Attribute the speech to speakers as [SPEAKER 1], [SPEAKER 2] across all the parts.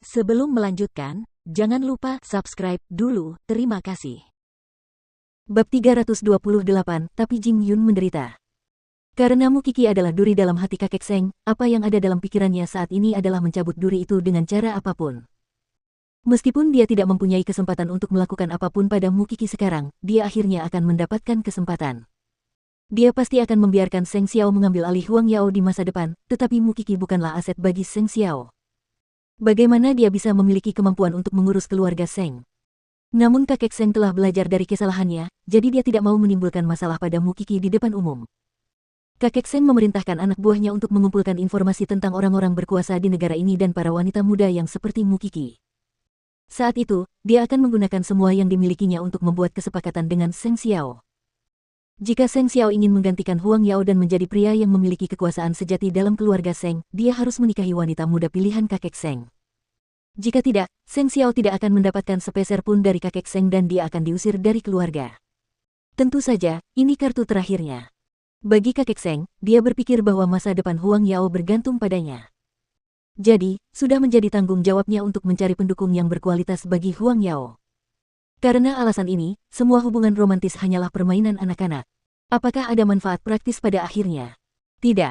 [SPEAKER 1] Sebelum melanjutkan, jangan lupa subscribe dulu, terima kasih.
[SPEAKER 2] Bab 328, tapi Jing Yun menderita. Karena Mukiki adalah duri dalam hati kakek Seng, apa yang ada dalam pikirannya saat ini adalah mencabut duri itu dengan cara apapun. Meskipun dia tidak mempunyai kesempatan untuk melakukan apapun pada Mukiki sekarang, dia akhirnya akan mendapatkan kesempatan. Dia pasti akan membiarkan Seng Xiao mengambil alih Huang Yao di masa depan, tetapi Mukiki bukanlah aset bagi Seng Xiao. Bagaimana dia bisa memiliki kemampuan untuk mengurus keluarga Seng? Namun kakek Seng telah belajar dari kesalahannya, jadi dia tidak mau menimbulkan masalah pada Mukiki di depan umum. Kakek Seng memerintahkan anak buahnya untuk mengumpulkan informasi tentang orang-orang berkuasa di negara ini dan para wanita muda yang seperti Mukiki. Saat itu, dia akan menggunakan semua yang dimilikinya untuk membuat kesepakatan dengan Seng Xiao. Jika Seng Xiao ingin menggantikan Huang Yao dan menjadi pria yang memiliki kekuasaan sejati dalam keluarga Seng, dia harus menikahi wanita muda pilihan kakek Seng. Jika tidak, Seng Xiao tidak akan mendapatkan sepeser pun dari kakek Seng dan dia akan diusir dari keluarga. Tentu saja, ini kartu terakhirnya. Bagi kakek Seng, dia berpikir bahwa masa depan Huang Yao bergantung padanya. Jadi, sudah menjadi tanggung jawabnya untuk mencari pendukung yang berkualitas bagi Huang Yao. Karena alasan ini, semua hubungan romantis hanyalah permainan anak-anak. Apakah ada manfaat praktis pada akhirnya? Tidak.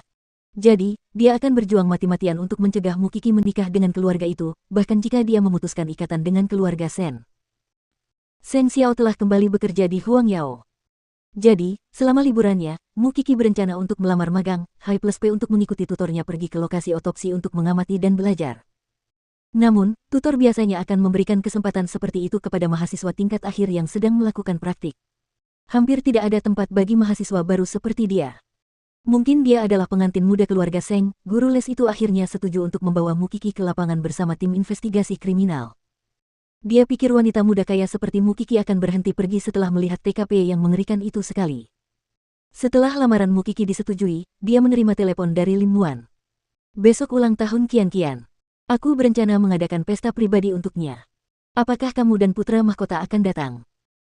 [SPEAKER 2] Jadi, dia akan berjuang mati-matian untuk mencegah Mukiki menikah dengan keluarga itu, bahkan jika dia memutuskan ikatan dengan keluarga Sen. Seng Xiao telah kembali bekerja di Huang Yao. Jadi, selama liburannya, Mukiki berencana untuk melamar magang, H+P untuk mengikuti tutornya pergi ke lokasi otopsi untuk mengamati dan belajar. Namun, tutor biasanya akan memberikan kesempatan seperti itu kepada mahasiswa tingkat akhir yang sedang melakukan praktik. Hampir tidak ada tempat bagi mahasiswa baru seperti dia. Mungkin dia adalah pengantin muda keluarga Seng, guru les itu akhirnya setuju untuk membawa Mukiki ke lapangan bersama tim investigasi kriminal. Dia pikir wanita muda kaya seperti Mukiki akan berhenti pergi setelah melihat TKP yang mengerikan itu sekali. Setelah lamaran Mukiki disetujui, dia menerima telepon dari Lin Muan. Besok ulang tahun Qian. Aku berencana mengadakan pesta pribadi untuknya. Apakah kamu dan putra mahkota akan datang?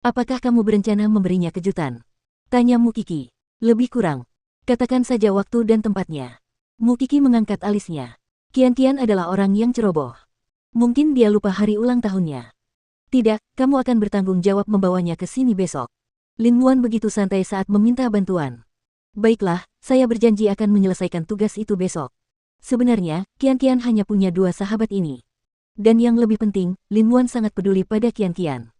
[SPEAKER 2] Apakah kamu berencana memberinya kejutan? Tanya Mukiki. Lebih kurang. Katakan saja waktu dan tempatnya. Mukiki mengangkat alisnya. Qian adalah orang yang ceroboh. Mungkin dia lupa hari ulang tahunnya. Tidak, kamu akan bertanggung jawab membawanya ke sini besok. Lin Muan begitu santai saat meminta bantuan. Baiklah, saya berjanji akan menyelesaikan tugas itu besok. Sebenarnya, Qian hanya punya dua sahabat ini. Dan yang lebih penting, Lin Muan sangat peduli pada Qian.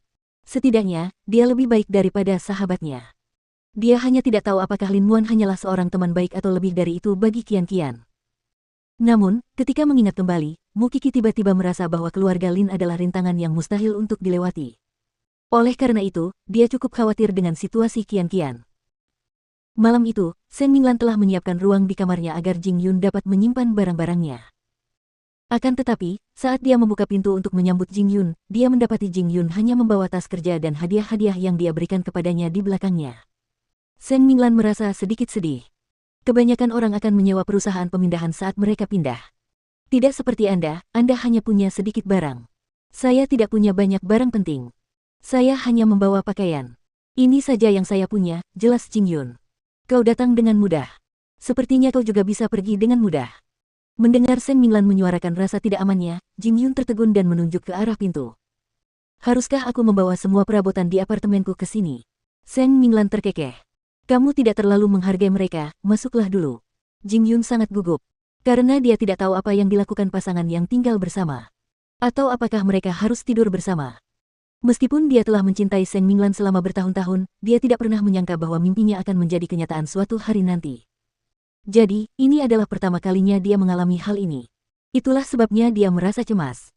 [SPEAKER 2] Setidaknya, dia lebih baik daripada sahabatnya. Dia hanya tidak tahu apakah Lin Muan hanyalah seorang teman baik atau lebih dari itu bagi Qian. Namun, ketika mengingat kembali, Mukiki tiba-tiba merasa bahwa keluarga Lin adalah rintangan yang mustahil untuk dilewati. Oleh karena itu, dia cukup khawatir dengan situasi Qian. Malam itu, Seng Minglan telah menyiapkan ruang di kamarnya agar Jing Yun dapat menyimpan barang-barangnya. Akan tetapi, saat dia membuka pintu untuk menyambut Jing Yun, dia mendapati Jing Yun hanya membawa tas kerja dan hadiah-hadiah yang dia berikan kepadanya di belakangnya. Seng Minglan merasa sedikit sedih. Kebanyakan orang akan menyewa perusahaan pemindahan saat mereka pindah. Tidak seperti Anda hanya punya sedikit barang. Saya tidak punya banyak barang penting. Saya hanya membawa pakaian. Ini saja yang saya punya, jelas Jing Yun. Kau datang dengan mudah. Sepertinya kau juga bisa pergi dengan mudah. Mendengar Seng Minglan menyuarakan rasa tidak amannya, Jing Yun tertegun dan menunjuk ke arah pintu. Haruskah aku membawa semua perabotan di apartemenku ke sini? Seng Minglan terkekeh. Kamu tidak terlalu menghargai mereka, masuklah dulu. Jing Yun sangat gugup. Karena dia tidak tahu apa yang dilakukan pasangan yang tinggal bersama. Atau apakah mereka harus tidur bersama. Meskipun dia telah mencintai Seng Minglan selama bertahun-tahun, dia tidak pernah menyangka bahwa mimpinya akan menjadi kenyataan suatu hari nanti. Jadi, ini adalah pertama kalinya dia mengalami hal ini. Itulah sebabnya dia merasa cemas.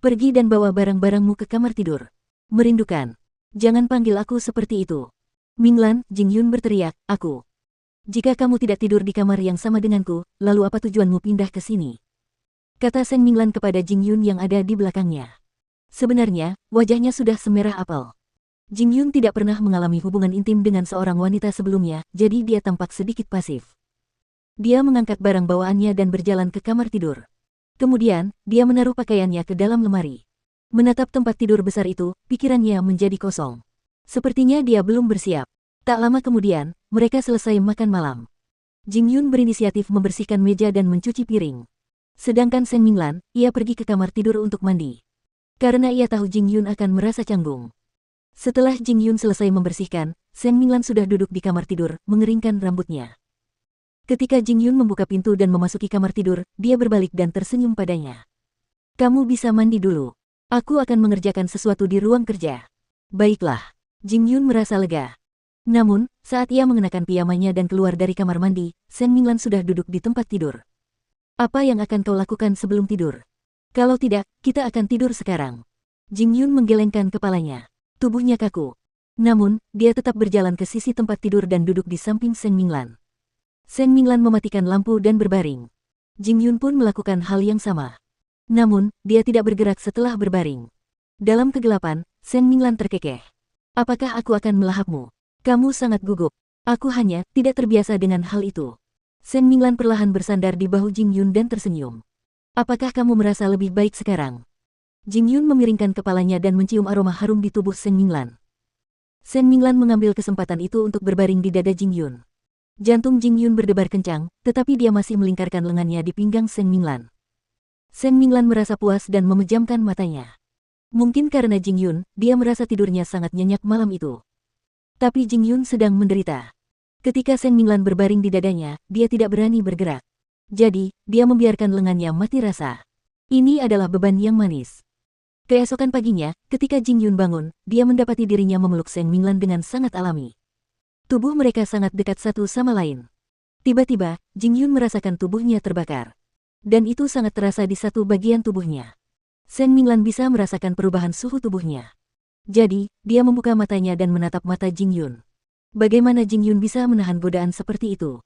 [SPEAKER 2] Pergi dan bawa barang-barangmu ke kamar tidur. Merindukan. Jangan panggil aku seperti itu. Minglan, Jing Yun berteriak, aku. Jika kamu tidak tidur di kamar yang sama denganku, lalu apa tujuanmu pindah ke sini? Kata Seng Minglan kepada Jing Yun yang ada di belakangnya. Sebenarnya, wajahnya sudah semerah apel. Jing Yun tidak pernah mengalami hubungan intim dengan seorang wanita sebelumnya, jadi dia tampak sedikit pasif. Dia mengangkat barang bawaannya dan berjalan ke kamar tidur. Kemudian, dia menaruh pakaiannya ke dalam lemari. Menatap tempat tidur besar itu, pikirannya menjadi kosong. Sepertinya dia belum bersiap. Tak lama kemudian, mereka selesai makan malam. Jing Yun berinisiatif membersihkan meja dan mencuci piring. Sedangkan Seng Minglan, ia pergi ke kamar tidur untuk mandi. Karena ia tahu Jing Yun akan merasa canggung. Setelah Jing Yun selesai membersihkan, Seng Minglan sudah duduk di kamar tidur, mengeringkan rambutnya. Ketika Jing Yun membuka pintu dan memasuki kamar tidur, dia berbalik dan tersenyum padanya. Kamu bisa mandi dulu. Aku akan mengerjakan sesuatu di ruang kerja. Baiklah. Jing Yun merasa lega. Namun, saat ia mengenakan piyamanya dan keluar dari kamar mandi, Seng Minglan sudah duduk di tempat tidur. Apa yang akan kau lakukan sebelum tidur? Kalau tidak, kita akan tidur sekarang. Jing Yun menggelengkan kepalanya. Tubuhnya kaku. Namun, dia tetap berjalan ke sisi tempat tidur dan duduk di samping Seng Minglan. Seng Minglan mematikan lampu dan berbaring. Jing Yun pun melakukan hal yang sama. Namun, dia tidak bergerak setelah berbaring. Dalam kegelapan, Seng Minglan terkekeh. Apakah aku akan melahapmu? Kamu sangat gugup. Aku hanya tidak terbiasa dengan hal itu. Seng Minglan perlahan bersandar di bahu Jing Yun dan tersenyum. Apakah kamu merasa lebih baik sekarang? Jing Yun memiringkan kepalanya dan mencium aroma harum di tubuh Seng Minglan. Seng Minglan mengambil kesempatan itu untuk berbaring di dada Jing Yun. Jantung Jing Yun berdebar kencang, tetapi dia masih melingkarkan lengannya di pinggang Seng Minglan. Seng Minglan merasa puas dan memejamkan matanya. Mungkin karena Jing Yun, dia merasa tidurnya sangat nyenyak malam itu. Tapi Jing Yun sedang menderita. Ketika Seng Minglan berbaring di dadanya, dia tidak berani bergerak. Jadi, dia membiarkan lengannya mati rasa. Ini adalah beban yang manis. Keesokan paginya, ketika Jing Yun bangun, dia mendapati dirinya memeluk Seng Minglan dengan sangat alami. Tubuh mereka sangat dekat satu sama lain. Tiba-tiba, Jing Yun merasakan tubuhnya terbakar. Dan itu sangat terasa di satu bagian tubuhnya. Seng Minglan bisa merasakan perubahan suhu tubuhnya. Jadi, dia membuka matanya dan menatap mata Jing Yun. Bagaimana Jing Yun bisa menahan godaan seperti itu?